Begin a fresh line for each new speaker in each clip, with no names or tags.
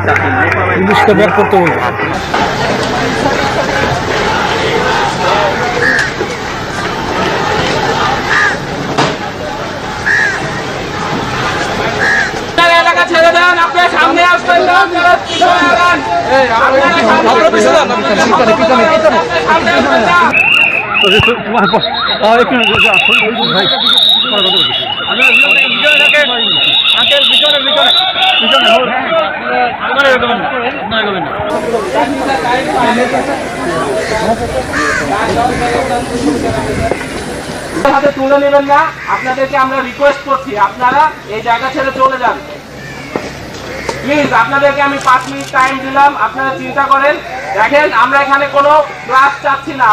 পুলিশকে ব্যাক করতে বলবো।
ছেড়ে দেন, আপনার সামনে আসবেন না, আপনারা পিছনে আগান। আপনারা পিছনে আগান, পিছনে আসবেন না। হাতে তুলে নেবেন না, আপনাদেরকে আমরা রিকোয়েস্ট করছি আপনারা এই জায়গা ছেড়ে চলে যান প্লিজ। আপনাদেরকে আমি 5 মিনিট টাইম দিলাম, আপনারা চিন্তা করেন। দেখেন আমরা এখানে কোনো ক্লাস চাচ্ছি না।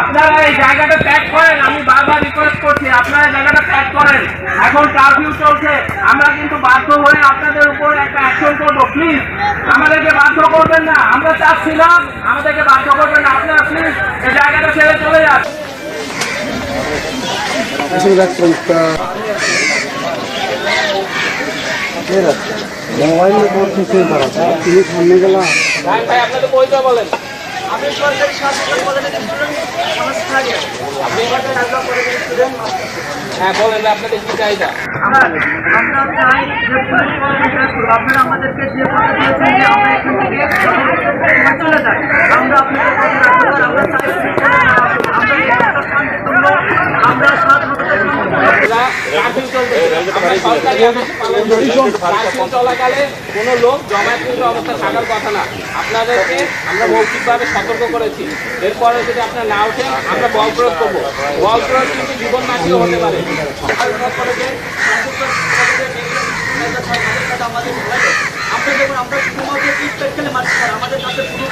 আপনারা এই জায়গাটা ত্যাগ করেন, আমি বারবার রিকোয়েস্ট করছি আপনারা জায়গাটা ত্যাগ করেন। এখন কারফিউ চলছে, আমরা কিন্তু বাধ্য হয়ে আপনাদের উপর একটা অ্যাকশন করবো। প্লিজ আমাদেরকে বাধ্য করবেন না, আমরা চাচ্ছি না, আমাদেরকে বাধ্য করবেন না। আপনারা প্লিজ এই জায়গাটা ছেড়ে চলে যান।
মোবাইল সামনে গেলাম
ভাই আপনাদের পরিচয় বলেন।
আমি সরকারি স্বাস্থ্য কলেজের স্টুডেন্ট
হ্যাঁ বলেন আপনাদের কি চাহিদা।
আমরা চাই যে আপনারা আমাদেরকে যে কথা দিয়েছেন যে আমরা এখান থেকে চলে যাই, আমরা আপনাদের আমরা চাই আমরা
চলাকালে কোনো লোক জমায়েত অবস্থা থাকার কথা না। আপনাদেরকে আমরা মৌখিকভাবে সতর্ক করেছি, এরপরে যদি আপনারা না ওঠেন আমরা বল প্রয়োগ করবো। বল প্রয়োগ কিন্তু জীবন মাটিও হতে পারে।
আমরা দেখুন আমরা শুধুমাত্র খেলে মারছি, আমাদের কাছে শুধু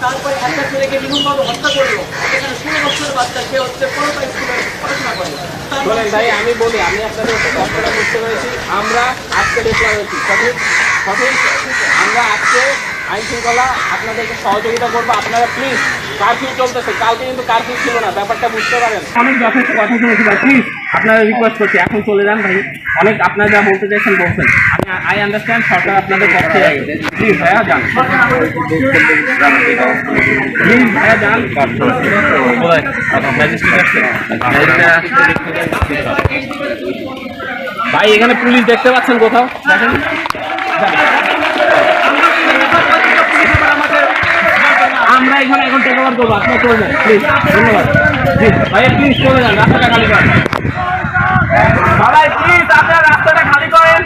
তারপরে একটা ছেলেকে নির্মমভাবে হত্যা করলো। এখানে 16 বছরের বাচ্চা, সে হচ্ছে পড়াশোনা করে।
ভাই আমি বলি, আমি আপনাদের কষ্টটা বুঝতে পেরেছি। আমরা আজকে ডিপ্লয় হয়েছি, সঠিক সঠিক। আমরা আজকে আইন শৃঙ্খলা আপনাদেরকে সহযোগিতা করবো। আপনারা প্লিজ, কারফিউ চলতেছে, কালকে কিন্তু কারফিউ ছিল না, ব্যাপারটা বুঝতে পারেন। অনেক যথেষ্ট কথা শুনেছি ভাই, প্লিজ আপনারা রিকোয়েস্ট করছি এখন চলে যান ভাই। অনেক আপনারা যা বলতে চাইছেন বলছেন, আই আন্ডারস্ট্যান্ড, সরকার আপনাদের পক্ষে আছে। প্লিজ ভাইয়া যান, প্লিজ ভাইয়া যান। ভাই এখানে পুলিশ দেখতে পাচ্ছেন কোথাও? দেখেন আমরা এখানে এখন টেক ওভার করবো, আপনারা চলে যান প্লিজ। ধন্যবাদ। ভাই প্লিজ চলে যান, রাস্তাটা খালি করেন। ভাই প্লিজ আপনারা রাস্তাটা খালি করেন।